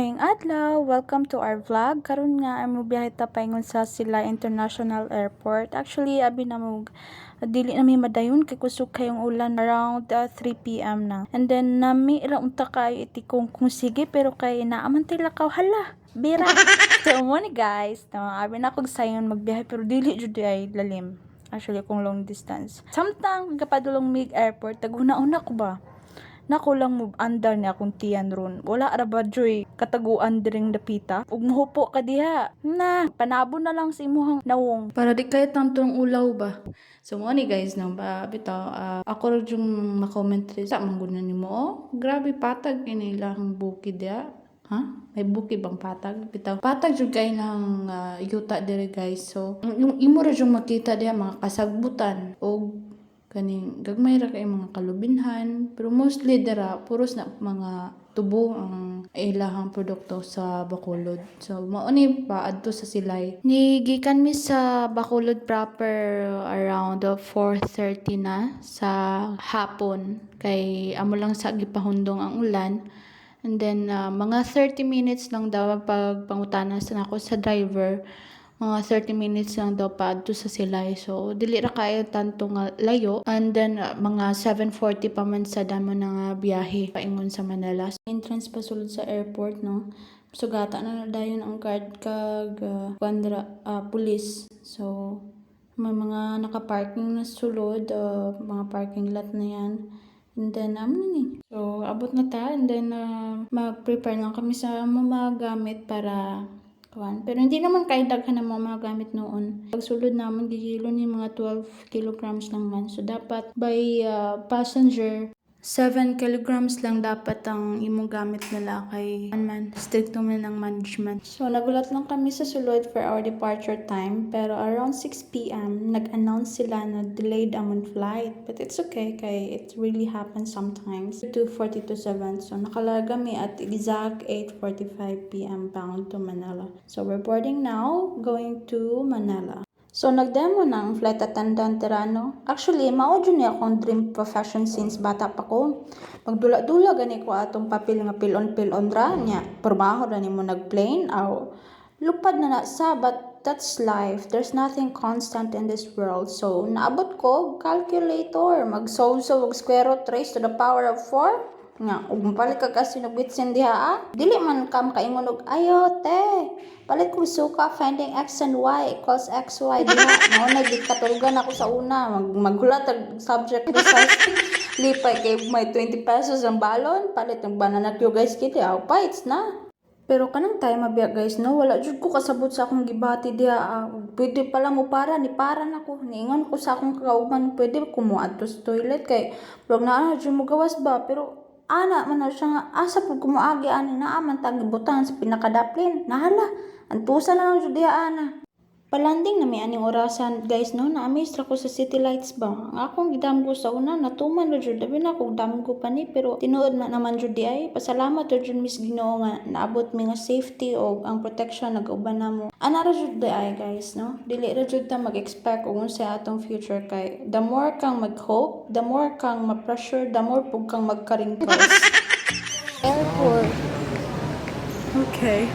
Ngayong adlaw, welcome to our vlog. Karon nga ay mobiyahe ta paingon sa Silay International Airport. Actually, abi na mo dili na mi madayon kay kusog kayong ulan around 3 PM na. And then nami ra unta kayo itikong kung sige pero kay naaman tay lakaw hala. Bira. So mo ni guys, no, abi na kog sayon magbiyahe pero dili jud ay lalim. Actually, kung long distance. Samtang kapadulong mig airport, taguna-una ko ba? Nako lang mo andar ni akong tiyan ron. Wala ra ba joy kataguan diring dapita. Ug mohupo ka diha. Na, panabo na lang sa imuhang nawong. Para di kay tantong ulaw ba. So mo ni guys no ba bitaw ako ra yung ma-comment sa mangguna nimo. Oh, grabe patag ini ilang bukid ya. Ha? May bukid bang patag? Bitaw. Patag jud kay lang yuta dire guys. So yung imo ra yung makita diha mga kasagbutan o kaning gagmay ra kay mga kalubinhan pero mostly dira puros na mga tubo ang ilahang produkto sa Bacolod. So mao ni pa adto sa Silay. Ni gikan mi sa Bacolod proper around 4:30 na sa hapon kay amo lang sa gipahundong ang ulan. And then mga 30 minutes lang daw pag pangutanas na ako sa driver. Mga 30 minutes lang daw pa adto sa Silay. So, dili ra kayo tanto nga layo. And then, mga 7:40 pa man sa damo nga biyahe paingon sa Manila. So, entrance pa sulod sa airport, no? Sugata na dayon ang guard kag police. So, may mga naka-parking na sulod, mga parking lot na yan. And then, ni. So, abot na ta. And then, mag-prepare lang kami sa mga gamit para pero hindi naman kay daghan ng mga gamit noon. Pagsulod naman gigilo ni mga 12 kilograms lang man. So dapat by passenger 7 kilograms lang dapat ang imong gamit nila kay man stricto man ng management. So nagulat lang kami sa sulod for our departure time pero around 6 PM nag-announce sila na delayed among flight. But it's okay kay it really happens sometimes. 2:42:07 so nakalaga mi at exact 8:45 PM bound to Manila. So we're boarding now going to Manila. So, nagdemo na ang flight attendant Tirano. Actually, mao dyan niya akong dream profession since bata pa ko. Magdula-dula gani ko atong papel nga pilon-pilon ra niya. Pormaho ra nimo nag-plane aw lupad na sa but that's life. There's nothing constant in this world. So, naabot ko calculator. Mag-solve og square root raised to the power of 4. Nga, ug mapalit ka kasi nagbitsin diha dili man kam kaingon og ayo te palit ko suka finding x and y equals xy diha mao na gikatulgan ako sa una maghulat og subject results lipay kay may 20 pesos ang balon palit ng banana cue guys kiti aw bites na. Pero kanang time mabiya guys no wala jud ko kasabot sa akong gibati diha pwede pala mo para ni para na ko niingon ko sa akong kauban pwede ko mo adto sa toilet kay wag na jud mo gawas ba pero ana man na siya nga asa pud kumuagi ani na aman tang gibutan sa pinakadaplin nahala antusa na lang jud diha ana palanding na mi aning orasan guys no na amaze ra ko sa city lights ba ang akong gidamgo sa una natuman ra jud labi na kog damgo pa ni pero tinuod na naman jud di ay pasalamat ra jud Miss Ginoo nga naabot mi nga safety o ang protection nag-uban namo ana ra jud di ay guys no dili ra jud ta mag-expect og unsa atong future kay the more kang mag-hope the more kang ma-pressure the more pug kang magka-wrinkles. Airport. Okay.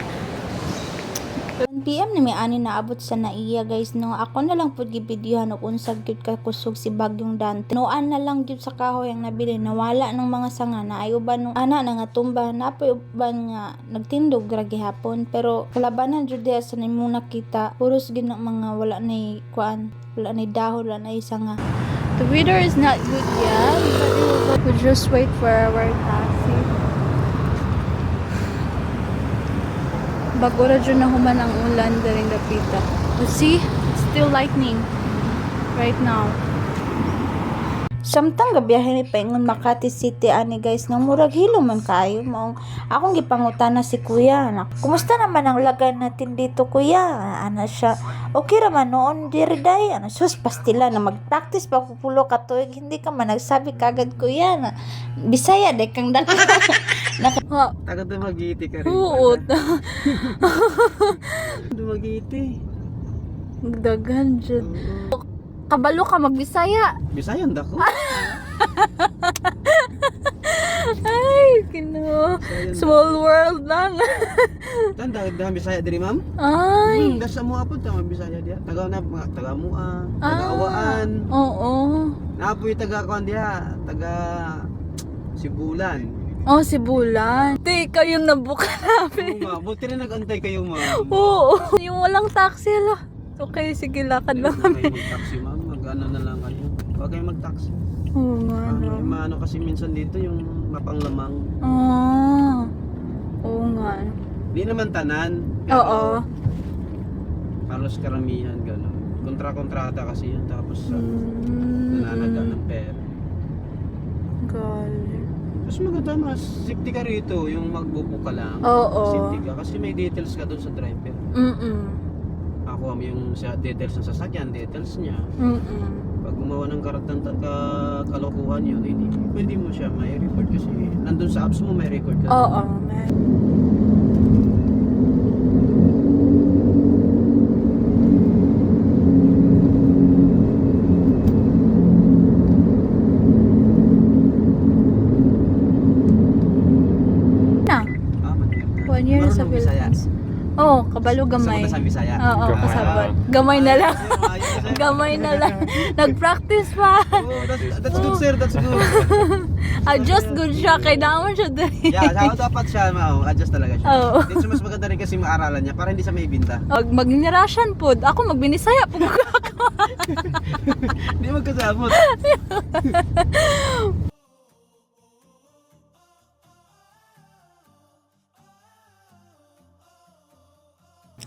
1 PM na may ani naabot sa naiya guys no ako na lang pud gibidyohan og unsag gyud ka kusog si Bagyong Dante nuan na lang gyud sa kahoy ang nabili nawala ng mga sanga na ay uban nung ana na nga tumba napoy uban nga nagtindog ra gihapon pero kalabanan jud diha sa nimong nakita puros gid mga wala nay kuan wala nay dahon wala nay sanga. The weather is not good yet but we'll just wait for our taxi. Bago ra dyan na human ang ulan daring dapita. But see, it's still lightning right now. Samtang gabiyahe mi paingon Makati City ani guys no murag hilo man kayo maong akong gipangutana si kuya na kumusta naman ang lagan natin dito kuya ana siya okay ra man noon diri day ana sus pastila na mag-practice pa pulo ka tuig hindi ka man nagsabi kagad kuya na Bisaya de kang dala Taga Dumaguete ka rin Huot. Dumaguete. Daghan jud. Kabalo ka magbisaya. Bisayan dako. Ay, kino. Small world lang. Tanda, dami Bisaya diri ma'am. Ay. Dasa mo apod ta Bisaya dia. Taga na mga taga Mua, taga Awaan. Oo. Napoy taga kon dia, taga Sibulan. Oh, si Bulan. Te, kayo nabuka Oo namin. nga, buti rin nag-antay kayo ma'am. Oo. Yung walang taxi la. Okay, sige, lakad lang Huwag kami. kayo mag-taxi ma'am, mag-ano na lang kayo. Huwag kayo mag-taxi. Oo nga, no. Maano kasi minsan dito yung mapanglamang. Ah. Oo nga. Di naman tanan. Oo. Halos karamihan gano'n. Kontra-kontrata kasi yun. Tapos nananaga ng pera. Galing. Mas maganda mas safety ka rito. Yung magbubo ka lang. Oo. Safety ka. Kasi may details ka dun sa driver. Ako yung sa details ng sasakyan, details niya. Pag gumawa ng kalokohan yun, hindi pwede mo siya may record kasi nandun sa apps mo may record ka. Oo. Na. Manila. 1 year na sa Marunong Bisaya? Philippines. Oo, kabalo gamay. Sabot na sa Bisaya? Oo, Gamay. kasabot. Gamay na lang. Ayos, ayos. Gamay na lang. Nag-practice pa. Oh, that's good sir, that's good. Adjust good siya. Kaya naman siya dali. Yeah, dapat siya, adjust talaga siya. Oo. Dito mas maganda rin kasi maaralan niya para hindi siya may binta. Mag-Russian food. Ako mag-Binisaya po. Hindi magkasabot.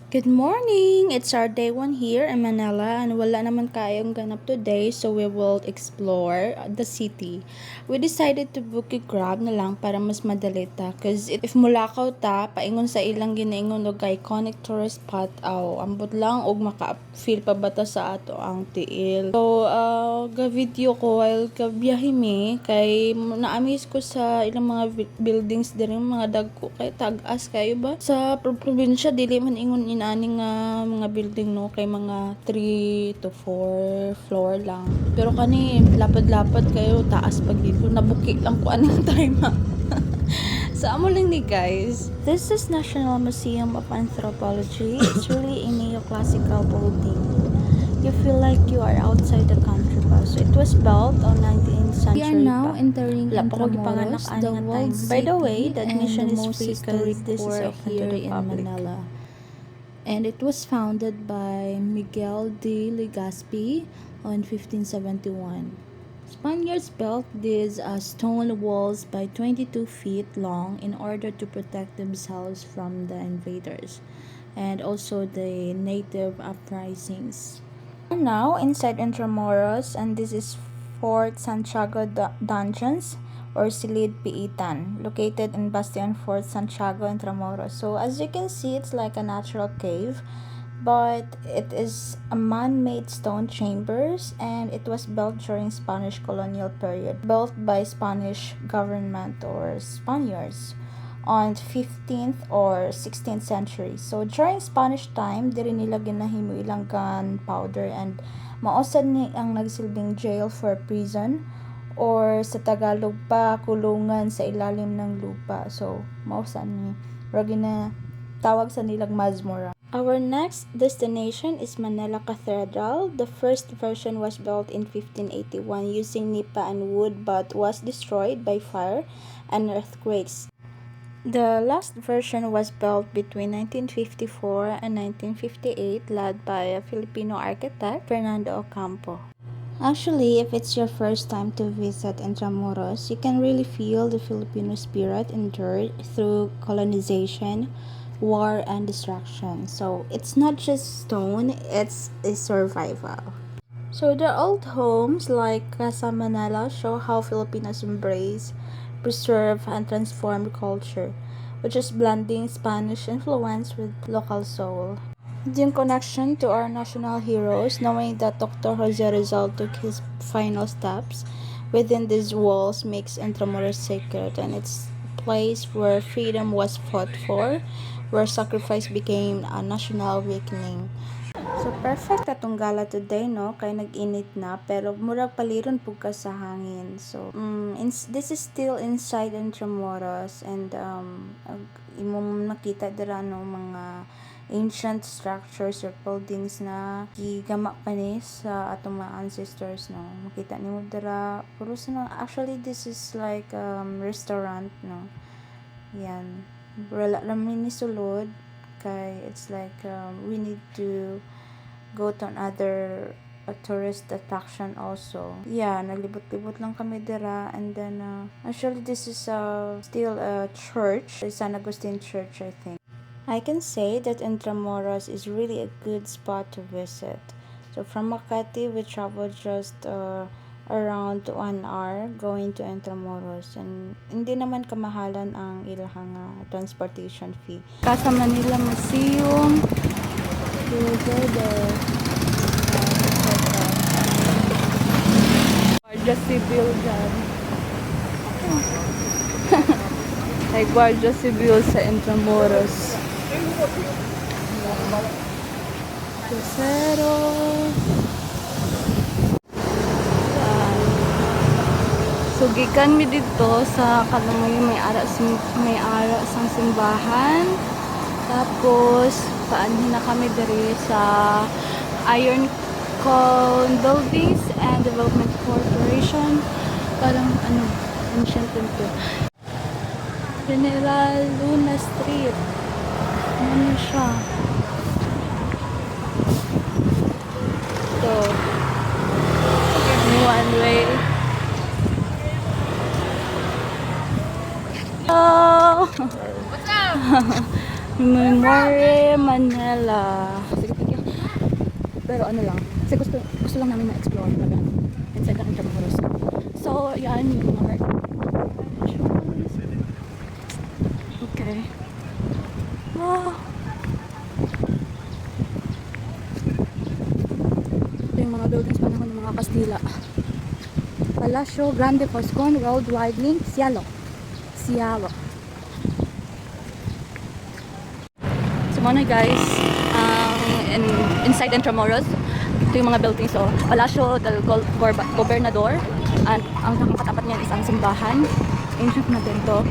Good morning! It's our day 1 here in Manila and wala naman kayong ganap today so we will explore the city. We decided to book a Grab na lang para mas madali ta cause if mulakaw ta, paingon sa ilang ginaingon og iconic tourist spot ambot lang og maka-feel pa bata sa ato ang tiil. So, ga-video ko while kabiyahe mi kay na-amaze ko sa ilang mga buildings diri mga dagko kay tag-as kayo ba? Sa probinsya dili man ingon ani nga mga building no kay mga 3 to 4 floor lang pero kani lapad-lapad kayo taas pag dito nabuki lang ko anong time sa amo lang ni guys. This is National Museum of Anthropology. It's really a neoclassical building. You feel like you are outside the country pa. So it was built on 19th century. We are now pa. entering Wala pa ko gipanganak Intramuros, ani the nga world time. By the way, city the and admission the is most free historic because this is port open to here the in public. Manila. And it was founded by Miguel de Legazpi on 1571. Spaniards built these stone walls by 22 feet long in order to protect themselves from the invaders and also the native uprisings. We're now inside Intramuros and this is Fort Santiago Dungeons or Silid Piitan, located in Bastion Fort Santiago, Intramuros. So as you can see, it's like a natural cave, but it is a man-made stone chambers and it was built during Spanish colonial period, built by Spanish government or Spaniards on 15th or 16th century. So during Spanish time, diri nila ginahimo ilang gunpowder and mausad ni ang nagsilbing jail for prison or sa Tagalog pa kulungan sa ilalim ng lupa. So mausad ni na tawag sa nilang mazmora. Our next destination is Manila Cathedral. The first version was built in 1581 using nipa and wood but was destroyed by fire and earthquakes. The last version was built between 1954 and 1958, led by a Filipino architect, Fernando Ocampo. Actually, if it's your first time to visit Intramuros, you can really feel the Filipino spirit endured through colonization, war, and destruction. So it's not just stone, it's a survival. So the old homes like Casa Manila show how Filipinos embrace, preserve, and transform culture, which is blending Spanish influence with local soul. Yung connection to our national heroes, knowing that Dr. Jose Rizal took his final steps within these walls makes Intramuros sacred, and it's a place where freedom was fought for, where sacrifice became a national awakening. So perfect atong gala today, no, kay nag-init na pero murag paliron pug ka sa hangin. So this is still inside Intramuros, and imong makita dira no mga ancient structures or buildings na gigama pa ni sa atong mga ancestors, no. Makita nimo dira puro sa actually this is like restaurant, no. Yan, wala lang ni sulod kay it's like we need to go to another tourist attraction also. Yeah, naglibot-libot lang kami dira, and then actually this is still a church, San Agustin Church, I think. I can say that Intramuros is really a good spot to visit. So from Makati, we traveled just around 1 hour going to Intramuros, and hindi naman kamahalan ang ilang transportation fee. Casa Manila Museum, we'll go there. Guardia Civil dyan. May Guardia Civil sa Intramuros. Crucero. So gikan mi dito sa Kalumoy, may ara sang simbahan. Tapos paanhin na kami diri sa Iron Cone Buildings and Development Corporation. Parang ancient temple. General Luna Street. Ano siya? Ito. One way. Hello! What's up? Memory Manila. Sige, thank you. Pero ano lang, kasi gusto lang namin ma-explore talaga inside ng Intramuros. So, yan yung mga okay. Wow! Ito yung mga buildings panahon ng mga Kastila. Palacio Grande Foscon Road Widening, Cielo. So muna guys, inside Intramuros, ito yung mga buildings. So Palacio del Gobernador, and ang katapat niyan is ang simbahan, ancient na din to.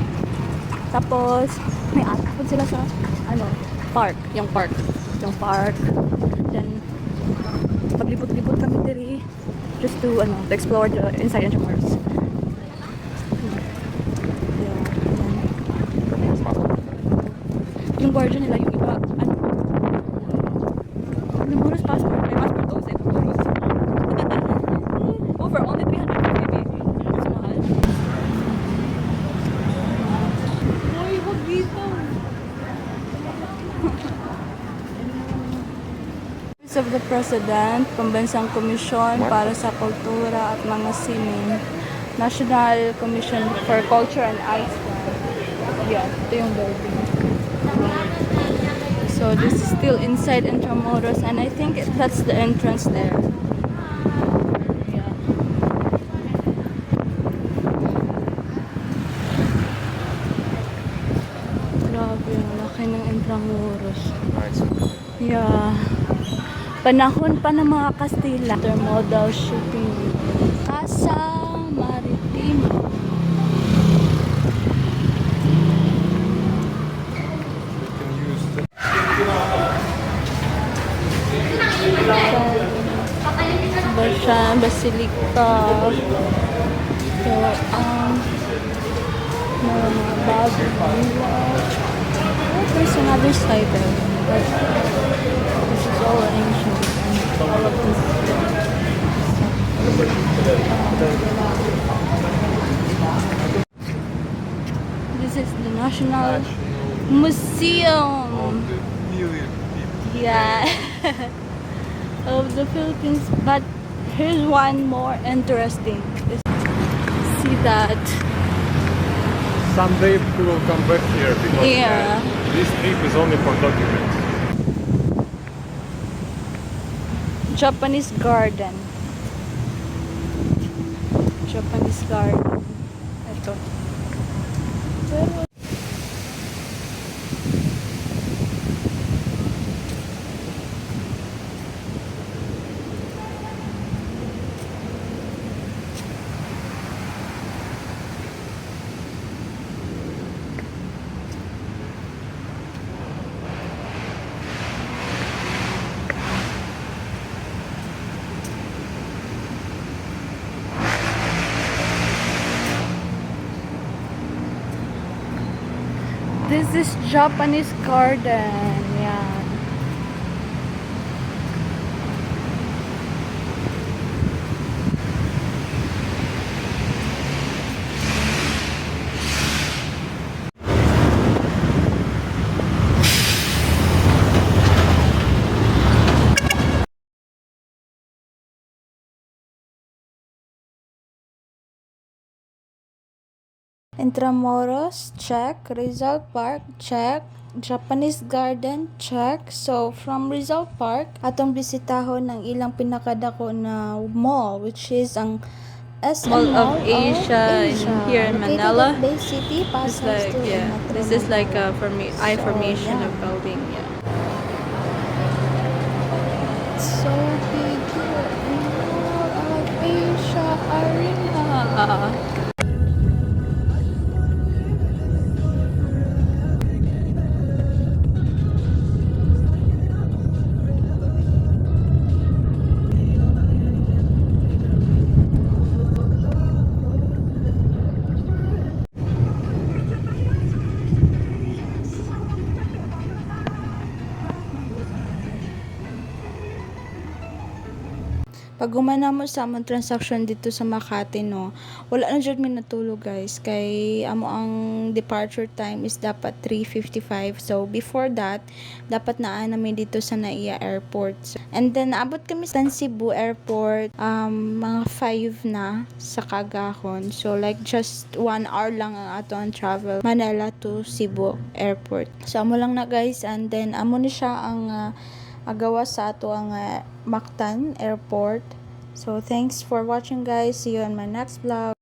Tapos may atapon sila sa park, yung park. Then paglibot-libot kami diri just to explore the inside Intramuros. Yung guardian nila, yung iba, Intramuros passport. May passport daw sa Intramuros. For only 300 maybe. Mas mahal. Uy, huwag dito. Office of the President, Pambansang Komisyon para sa Kultura at mga Sining. National Commission for Culture and Arts. Yeah, ito yung building. So this is still inside Intramuros, and I think that's the entrance there. Yeah. Grabe, ang laki ng Intramuros. Yeah. Panahon pa ng mga Kastila. Intermodal shipping. Casa Maritima. Basilica. So, mga bago nila. Oh, there's another side there. But this is all ancient. And all of this. This is the National Museum. Yeah. Of the Philippines, but here's one more interesting. See that? Someday we will come back here because this trip is only for documents. Japanese garden. Japanese garden. Ito. Pero This is Japanese garden. Yan. Intramuros, check. Rizal Park, check. Japanese Garden, check. So, from Rizal Park, atong bisitahon ng ilang pinakadako na mall, which is ang SM Mall of Asia in here in located Manila. at Bay City, It's Pasay like, to yeah, Metro this is like Manila. a I formation yeah. of building, yeah. So big here in Mall of Asia Arena. Pag gumana mo sa among transaction dito sa Makati, no, wala na jud mi natulog, guys, kay amo ang departure time is dapat 3:55. So before that, dapat naa namin dito sa Naiya Airport. And then naabot kami sa Cebu Airport mga 5 na sa kagahon. So like just 1 hour lang ang ato ang travel Manila to Cebu Airport. So amo lang na, guys, and then amo ni siya ang agawa sa ato ang Mactan Airport. So thanks for watching, guys. See you on my next vlog.